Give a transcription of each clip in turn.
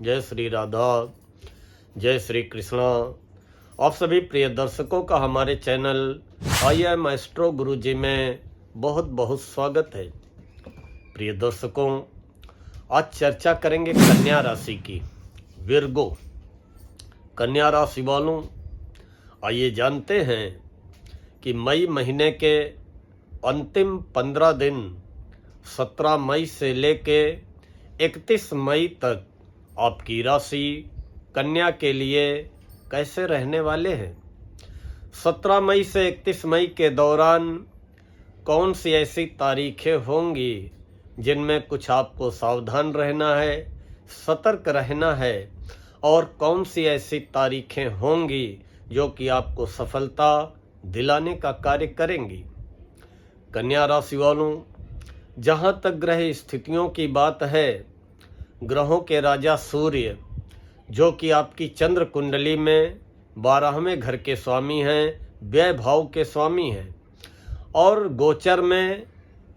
जय श्री राधा, जय श्री कृष्णा। आप सभी प्रिय दर्शकों का हमारे चैनल आई एम एस्ट्रो गुरुजी में बहुत बहुत स्वागत है। प्रिय दर्शकों, आज चर्चा करेंगे कन्या राशि की। विर्गो कन्या राशि वालों, आइए जानते हैं कि मई महीने के अंतिम 15 दिन 17 मई से लेके 31 मई तक आपकी राशि कन्या के लिए कैसे रहने वाले हैं। 17 मई से 31 मई के दौरान कौन सी ऐसी तारीखें होंगी जिनमें कुछ आपको सावधान रहना है, सतर्क रहना है, और कौन सी ऐसी तारीखें होंगी जो कि आपको सफलता दिलाने का कार्य करेंगी। कन्या राशि वालों, जहाँ तक ग्रह स्थितियों की बात है, ग्रहों के राजा सूर्य जो कि आपकी चंद्र कुंडली में 12वें घर के स्वामी हैं, व्यय भाव के स्वामी हैं, और गोचर में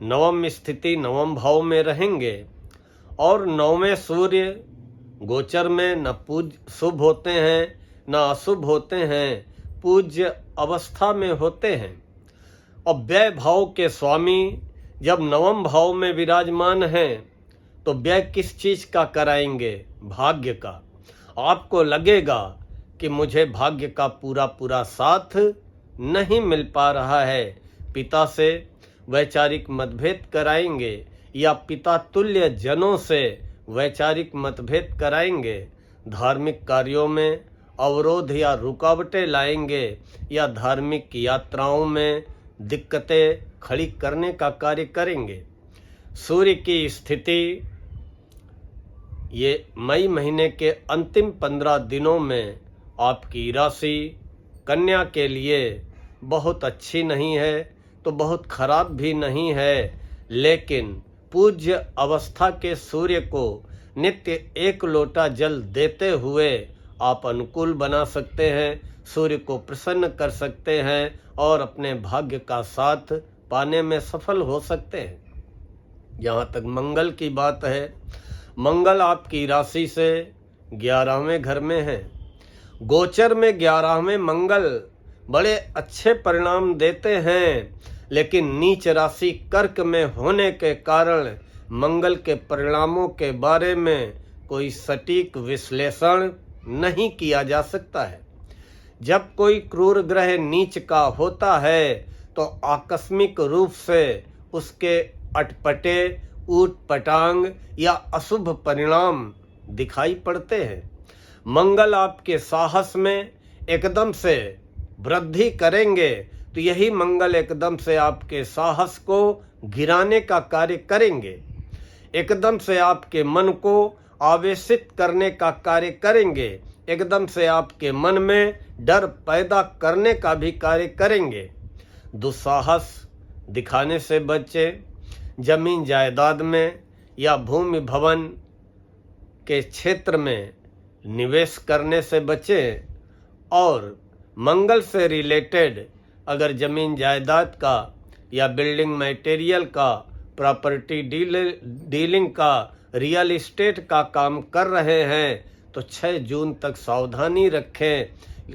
नवम स्थिति नवम भाव में रहेंगे। और 9वें सूर्य गोचर में न पूज्य शुभ होते हैं न अशुभ होते हैं, पूज्य अवस्था में होते हैं। और व्यय भाव के स्वामी जब नवम भाव में विराजमान हैं तो व्यय किस चीज का कराएंगे? भाग्य का। आपको लगेगा कि मुझे भाग्य का पूरा पूरा साथ नहीं मिल पा रहा है, पिता से वैचारिक मतभेद कराएंगे या पिता तुल्य जनों से वैचारिक मतभेद कराएंगे, धार्मिक कार्यों में अवरोध या रुकावटें लाएंगे या धार्मिक यात्राओं में दिक्कतें खड़ी करने का कार्य करेंगे। सूर्य की स्थिति ये मई महीने के अंतिम 15 दिनों में आपकी राशि कन्या के लिए बहुत अच्छी नहीं है तो बहुत खराब भी नहीं है, लेकिन पूज्य अवस्था के सूर्य को नित्य 1 लोटा जल देते हुए आप अनुकूल बना सकते हैं, सूर्य को प्रसन्न कर सकते हैं और अपने भाग्य का साथ पाने में सफल हो सकते हैं। यहाँ तक मंगल की बात है, मंगल आपकी राशि से 11वें घर में है। गोचर में 11वें मंगल बड़े अच्छे परिणाम देते हैं, लेकिन नीच राशि कर्क में होने के कारण मंगल के परिणामों के बारे में कोई सटीक विश्लेषण नहीं किया जा सकता है। जब कोई क्रूर ग्रह नीच का होता है तो आकस्मिक रूप से उसके अटपटे, ऊट पटांग या अशुभ परिणाम दिखाई पड़ते हैं। मंगल आपके साहस में एकदम से वृद्धि करेंगे तो यही मंगल एकदम से आपके साहस को गिराने का कार्य करेंगे, एकदम से आपके मन को आवेशित करने का कार्य करेंगे, एकदम से आपके मन में डर पैदा करने का भी कार्य करेंगे। दुस्साहस दिखाने से बचें, जमीन जायदाद में या भूमि भवन के क्षेत्र में निवेश करने से बचें, और मंगल से रिलेटेड अगर जमीन जायदाद का या बिल्डिंग मटेरियल का, प्रॉपर्टी डीलिंग का, रियल एस्टेट का काम कर रहे हैं तो 6 जून तक सावधानी रखें,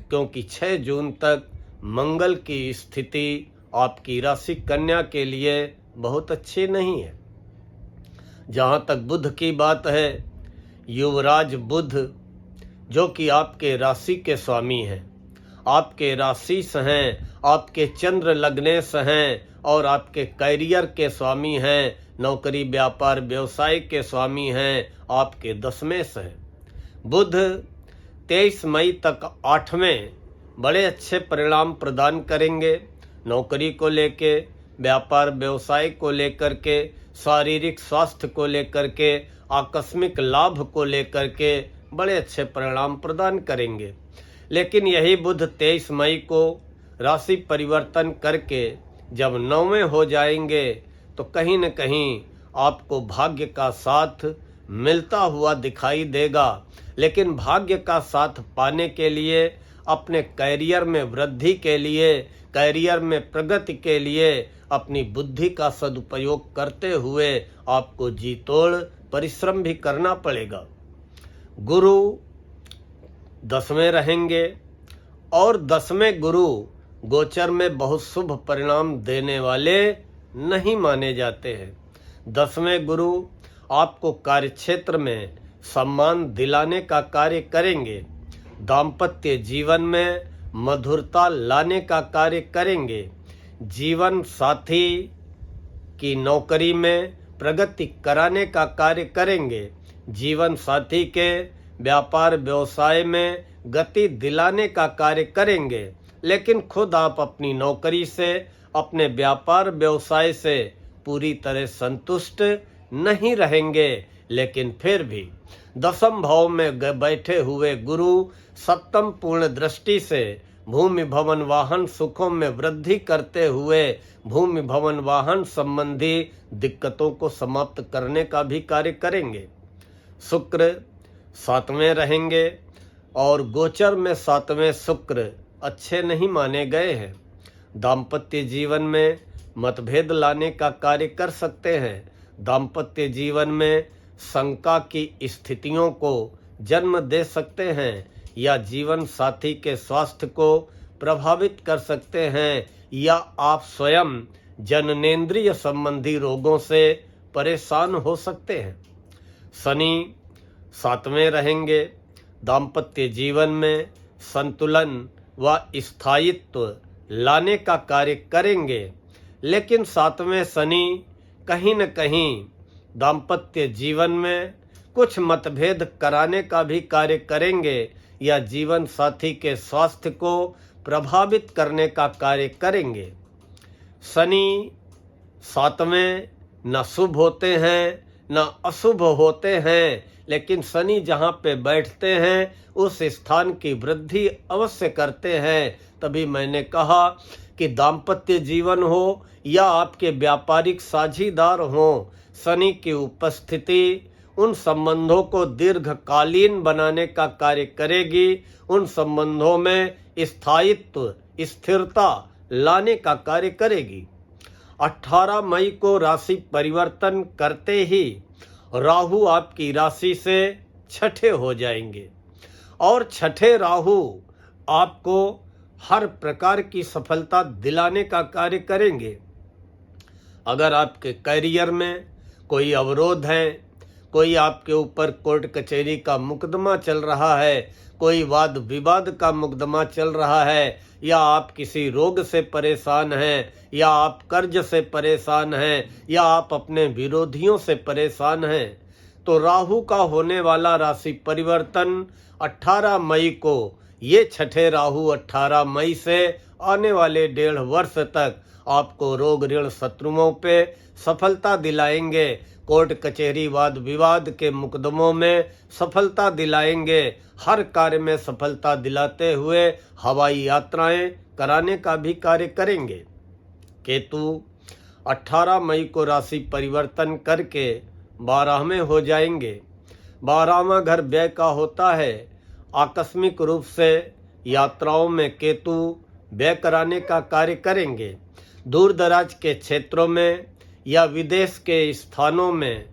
क्योंकि 6 जून तक मंगल की स्थिति आपकी राशि कन्या के लिए बहुत अच्छी नहीं है। जहाँ तक बुध की बात है, युवराज बुध जो कि आपके राशि के स्वामी हैं, आपके राशि से हैं, आपके चंद्र लग्नेश हैं और आपके कैरियर के स्वामी हैं, नौकरी व्यापार व्यवसाय के स्वामी हैं, आपके 10वें से हैं। बुध 23 मई तक 8वें बड़े अच्छे परिणाम प्रदान करेंगे, नौकरी को लेके, व्यापार व्यवसाय को लेकर के, शारीरिक स्वास्थ्य को लेकर के, आकस्मिक लाभ को लेकर के बड़े अच्छे परिणाम प्रदान करेंगे। लेकिन यही बुध 23 मई को राशि परिवर्तन करके जब 9वें हो जाएंगे तो कहीं न कहीं आपको भाग्य का साथ मिलता हुआ दिखाई देगा। लेकिन भाग्य का साथ पाने के लिए, अपने कैरियर में वृद्धि के लिए, कैरियर में प्रगति के लिए अपनी बुद्धि का सदुपयोग करते हुए आपको जी तोड़ परिश्रम भी करना पड़ेगा। गुरु 10वें रहेंगे और 10वें गुरु गोचर में बहुत शुभ परिणाम देने वाले नहीं माने जाते हैं। 10वें गुरु आपको कार्यक्षेत्र में सम्मान दिलाने का कार्य करेंगे, दाम्पत्य जीवन में मधुरता लाने का कार्य करेंगे, जीवन साथी की नौकरी में प्रगति कराने का कार्य करेंगे, जीवन साथी के व्यापार व्यवसाय में गति दिलाने का कार्य करेंगे। लेकिन खुद आप अपनी नौकरी से, अपने व्यापार व्यवसाय से पूरी तरह संतुष्ट नहीं रहेंगे। लेकिन फिर भी 10वें भाव में बैठे हुए गुरु सप्तम पूर्ण दृष्टि से भूमि भवन वाहन सुखों में वृद्धि करते हुए भूमि भवन वाहन संबंधी दिक्कतों को समाप्त करने का भी कार्य करेंगे। शुक्र 7वें रहेंगे और गोचर में 7वें शुक्र अच्छे नहीं माने गए हैं। दाम्पत्य जीवन में मतभेद लाने का कार्य कर सकते हैं। दाम्पत्य जीवन में शंका की स्थितियों को जन्म दे सकते हैं या जीवन साथी के स्वास्थ्य को प्रभावित कर सकते हैं या आप स्वयं जननेंद्रिय संबंधी रोगों से परेशान हो सकते हैं। शनि 7वें रहेंगे। दाम्पत्य जीवन में संतुलन व स्थायित्व लाने का कार्य करेंगे। लेकिन 7वें शनि कहीं न कहीं दाम्पत्य जीवन में कुछ मतभेद कराने का भी कार्य करेंगे या जीवन साथी के स्वास्थ्य को प्रभावित करने का कार्य करेंगे। शनि 7वें न शुभ होते हैं न अशुभ होते हैं, लेकिन शनि जहाँ पे बैठते हैं उस स्थान की वृद्धि अवश्य करते हैं। तभी मैंने कहा कि दाम्पत्य जीवन हो या आपके व्यापारिक साझीदार हो, शनि की उपस्थिति उन संबंधों को दीर्घकालीन बनाने का कार्य करेगी, उन संबंधों में स्थायित्व स्थिरता लाने का कार्य करेगी। 18 मई को राशि परिवर्तन करते ही राहु आपकी राशि से छठे हो जाएंगे और छठे राहु आपको हर प्रकार की सफलता दिलाने का कार्य करेंगे। अगर आपके करियर में कोई अवरोध है, कोई आपके ऊपर कोर्ट कचहरी का मुकदमा चल रहा है, कोई वाद विवाद का मुकदमा चल रहा है, या आप किसी रोग से परेशान हैं, या आप कर्ज से परेशान हैं, या आप अपने विरोधियों से परेशान हैं, तो राहु का होने वाला राशि परिवर्तन 18 मई को, ये छठे राहु 18 मई से आने वाले 1.5 वर्ष तक आपको रोग ऋण शत्रुओं पे सफलता दिलाएंगे, कोर्ट कचहरी वाद विवाद के मुकदमों में सफलता दिलाएंगे, हर कार्य में सफलता दिलाते हुए हवाई यात्राएं कराने का भी कार्य करेंगे। केतु 18 मई को राशि परिवर्तन करके 12वें हो जाएंगे। 12वां घर व्यय का होता है। आकस्मिक रूप से यात्राओं में केतु व्यय कराने का कार्य करेंगे। दूर दराज के क्षेत्रों में या विदेश के स्थानों में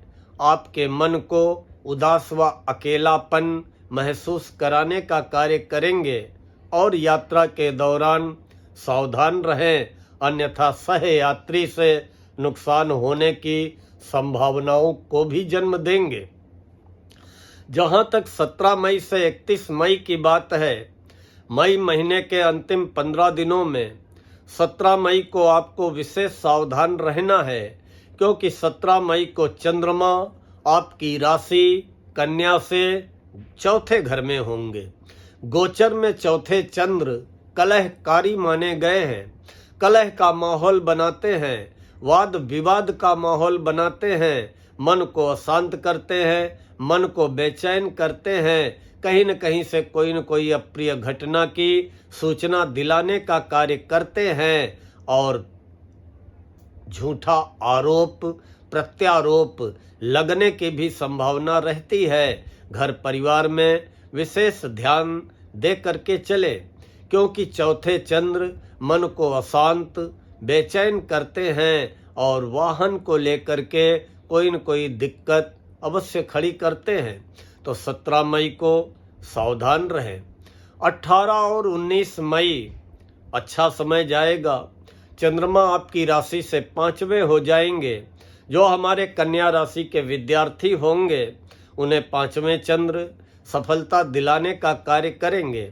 आपके मन को उदास व अकेलापन महसूस कराने का कार्य करेंगे और यात्रा के दौरान सावधान रहें, अन्यथा सह यात्री से नुकसान होने की संभावनाओं को भी जन्म देंगे। जहां तक 17 मई से 31 मई की बात है, मई महीने के अंतिम 15 दिनों में 17 मई को आपको विशेष सावधान रहना है, क्योंकि 17 मई को चंद्रमा आपकी राशि कन्या से चौथे घर में होंगे। गोचर में चौथे चंद्र कलहकारी माने गए हैं, कलह का माहौल बनाते हैं, वाद विवाद का माहौल बनाते हैं, मन को अशांत करते हैं, मन को बेचैन करते हैं, कहीं न कहीं से कोई न कोई अप्रिय घटना की सूचना दिलाने का कार्य करते हैं और झूठा आरोप प्रत्यारोप लगने की भी संभावना रहती है। घर परिवार में विशेष ध्यान दे करके चले, क्योंकि चौथे चंद्र मन को अशांत बेचैन करते हैं और वाहन को लेकर के कोई न कोई दिक्कत अवश्य खड़ी करते हैं। तो 17 मई को सावधान रहें। 18 और 19 मई अच्छा समय जाएगा। चंद्रमा आपकी राशि से 5वें हो जाएंगे। जो हमारे कन्या राशि के विद्यार्थी होंगे उन्हें 5वें चंद्र सफलता दिलाने का कार्य करेंगे।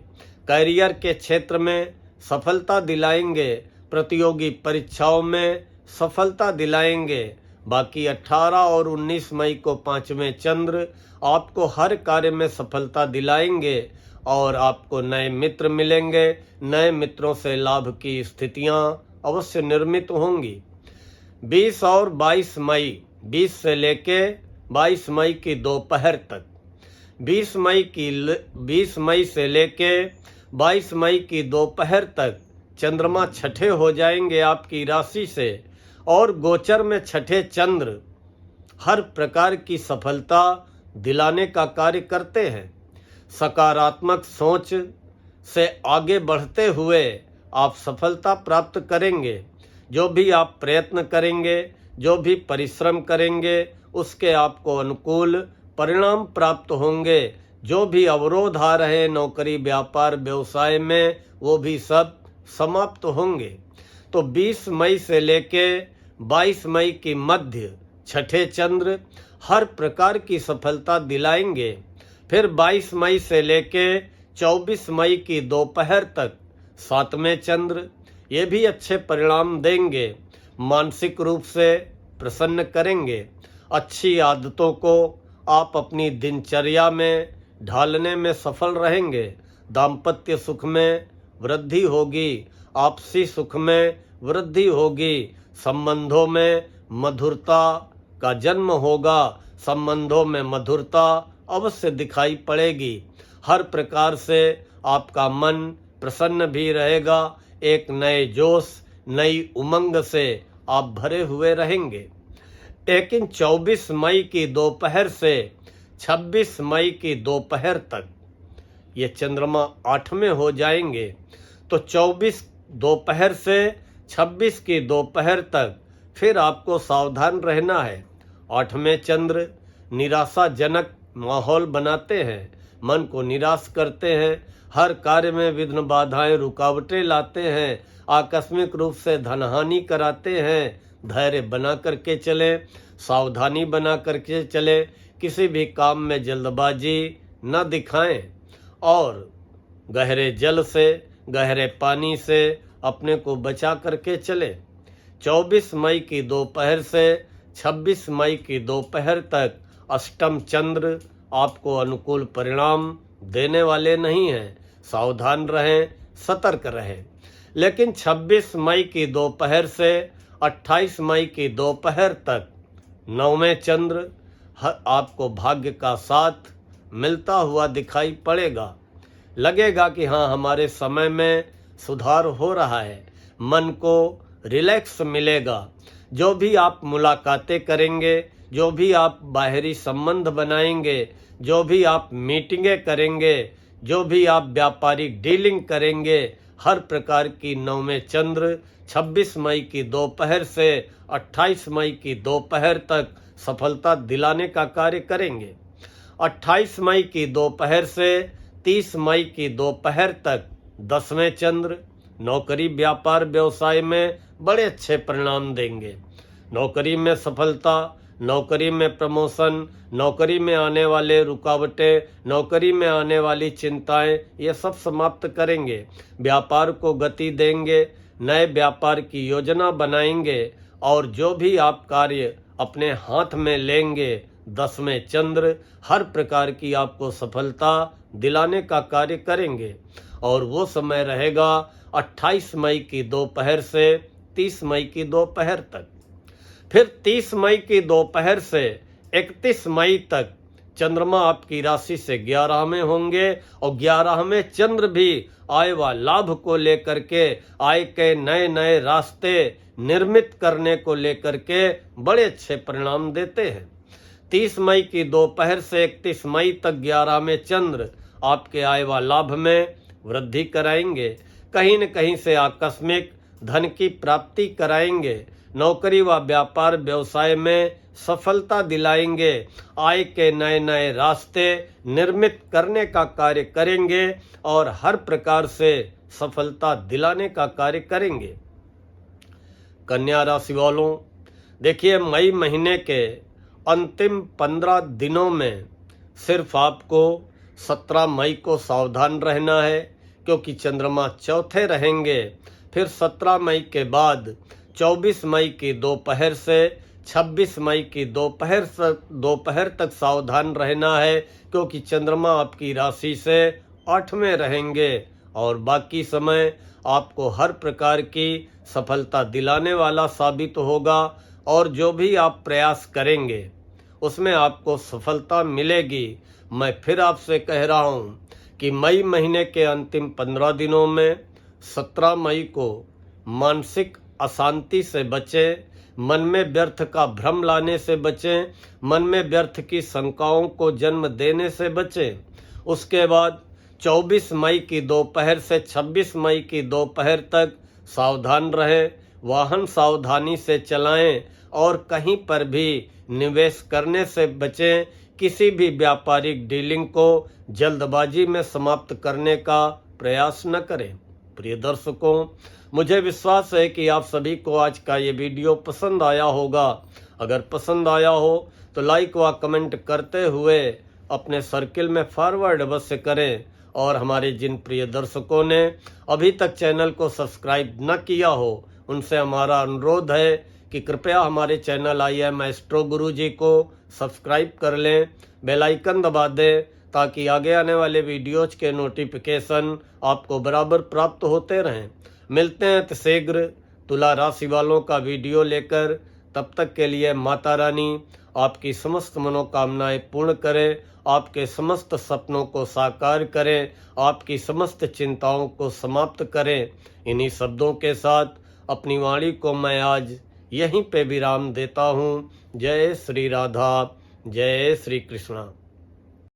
करियर के क्षेत्र में सफलता दिलाएंगे, प्रतियोगी परीक्षाओं में सफलता दिलाएंगे। बाकी 18 और 19 मई को 5वें चंद्र आपको हर कार्य में सफलता दिलाएंगे और आपको नए मित्र मिलेंगे। नए मित्रों से लाभ की स्थितियां अवश्य निर्मित होंगी। 20 और 22 मई, 20 से लेके 22 मई की दोपहर तक, 20 मई से लेके 22 मई की दोपहर तक चंद्रमा छठे हो जाएंगे आपकी राशि से और गोचर में छठे चंद्र हर प्रकार की सफलता दिलाने का कार्य करते हैं। सकारात्मक सोच से आगे बढ़ते हुए आप सफलता प्राप्त करेंगे। जो भी आप प्रयत्न करेंगे, जो भी परिश्रम करेंगे, उसके आपको अनुकूल परिणाम प्राप्त होंगे। जो भी अवरोध आ रहे नौकरी, व्यापार, व्यवसाय में, वो भी सब समाप्त होंगे। तो 20 मई से लेके 22 मई की मध्य छठे चंद्र हर प्रकार की सफलता दिलाएंगे। फिर 22 मई से लेके 24 मई की दोपहर तक 7वें चंद्र, ये भी अच्छे परिणाम देंगे। मानसिक रूप से प्रसन्न करेंगे। अच्छी आदतों को आप अपनी दिनचर्या में ढालने में सफल रहेंगे। दाम्पत्य सुख में वृद्धि होगी, आपसी सुख में वृद्धि होगी, संबंधों में मधुरता का जन्म होगा। संबंधों में मधुरता अवश्य दिखाई पड़ेगी। हर प्रकार से आपका मन प्रसन्न भी रहेगा। एक नए जोश, नई उमंग से आप भरे हुए रहेंगे। लेकिन 24 मई की दोपहर से 26 मई की दोपहर तक ये चंद्रमा 8वें हो जाएंगे। तो 24 दोपहर से 26 की दोपहर तक फिर आपको सावधान रहना है। 8वें चंद्र निराशाजनक माहौल बनाते हैं, मन को निराश करते हैं, हर कार्य में विघ्न बाधाएं रुकावटें लाते हैं, आकस्मिक रूप से धनहानि कराते हैं। धैर्य बना करके चले, सावधानी बना करके चले, किसी भी काम में जल्दबाजी न दिखाएं और गहरे जल से, गहरे पानी से अपने को बचा करके चले। 24 मई की दोपहर से 26 मई की दोपहर तक अष्टम चंद्र आपको अनुकूल परिणाम देने वाले नहीं हैं। सावधान रहें, सतर्क रहें। लेकिन 26 मई की दोपहर से 28 मई की दोपहर तक 9वें चंद्र आपको भाग्य का साथ मिलता हुआ दिखाई पड़ेगा। लगेगा कि हाँ, हमारे समय में सुधार हो रहा है, मन को रिलैक्स मिलेगा। जो भी आप मुलाकातें करेंगे, जो भी आप बाहरी संबंध बनाएंगे, जो भी आप मीटिंगें करेंगे, जो भी आप व्यापारिक डीलिंग करेंगे, हर प्रकार की 9वें चंद्र 26 मई की दोपहर से 28 मई की दोपहर तक सफलता दिलाने का कार्य करेंगे। 28 मई की दोपहर से 30 मई की दोपहर तक 10वें चंद्र नौकरी, व्यापार, व्यवसाय में बड़े अच्छे परिणाम देंगे। नौकरी में सफलता, नौकरी में प्रमोशन, नौकरी में आने वाले रुकावटें, नौकरी में आने वाली चिंताएं, ये सब समाप्त करेंगे। व्यापार को गति देंगे, नए व्यापार की योजना बनाएंगे और जो भी आप कार्य अपने हाथ में लेंगे, 10वें चंद्र हर प्रकार की आपको सफलता दिलाने का कार्य करेंगे। और वो समय रहेगा 28 मई की दोपहर से 30 मई की दोपहर तक। फिर 30 मई की दोपहर से 31 मई तक चंद्रमा आपकी राशि से 11वें होंगे और 11वें चंद्र भी आय व लाभ को लेकर के, आय के नए नए रास्ते निर्मित करने को लेकर के बड़े अच्छे परिणाम देते हैं। 30 मई की दोपहर से 31 मई तक 11वें चंद्र आपके आय व लाभ में वृद्धि कराएंगे। कहीं न कहीं से आकस्मिक धन की प्राप्ति कराएंगे। नौकरी व व्यापार व्यवसाय में सफलता दिलाएंगे, आय के नए नए रास्ते निर्मित करने का कार्य करेंगे और हर प्रकार से सफलता दिलाने का कार्य करेंगे। कन्या राशि वालों, देखिए मई महीने के अंतिम 15 दिनों में सिर्फ आपको 17 मई को सावधान रहना है, क्योंकि चंद्रमा चौथे रहेंगे। फिर 17 मई के बाद 24 मई की दोपहर से 26 मई की दोपहर तक सावधान रहना है, क्योंकि चंद्रमा आपकी राशि से 8वें रहेंगे और बाकी समय आपको हर प्रकार की सफलता दिलाने वाला साबित होगा और जो भी आप प्रयास करेंगे उसमें आपको सफलता मिलेगी। मैं फिर आपसे कह रहा हूँ कि मई महीने के अंतिम 15 दिनों में 17 मई को मानसिक अशांति से बचें, मन में व्यर्थ का भ्रम लाने से बचें, मन में व्यर्थ की शंकाओं को जन्म देने से बचें। उसके बाद 24 मई की दोपहर से 26 मई की दोपहर तक सावधान रहें, वाहन सावधानी से चलाएं और कहीं पर भी निवेश करने से बचें। किसी भी व्यापारिक डीलिंग को जल्दबाजी में समाप्त करने का प्रयास न करें। प्रिय दर्शकों, मुझे विश्वास है कि आप सभी को आज का ये वीडियो पसंद आया होगा। अगर पसंद आया हो तो लाइक व कमेंट करते हुए अपने सर्किल में फॉरवर्ड अवश्य करें और हमारे जिन प्रिय दर्शकों ने अभी तक चैनल को सब्सक्राइब न किया हो उनसे हमारा अनुरोध है कि कृपया हमारे चैनल IM एस्ट्रो गुरुजी को सब्सक्राइब कर लें, बेल आइकन दबा दें ताकि आगे आने वाले वीडियोज के नोटिफिकेशन आपको बराबर प्राप्त होते रहें। मिलते हैं शीघ्र तुला राशि वालों का वीडियो लेकर। तब तक के लिए माता रानी आपकी समस्त मनोकामनाएं पूर्ण करें, आपके समस्त सपनों को साकार करें, आपकी समस्त चिंताओं को समाप्त करें। इन्हीं शब्दों के साथ अपनी वाणी को मैं आज यहीं पे विराम देता हूँ। जय श्री राधा, जय श्री कृष्णा।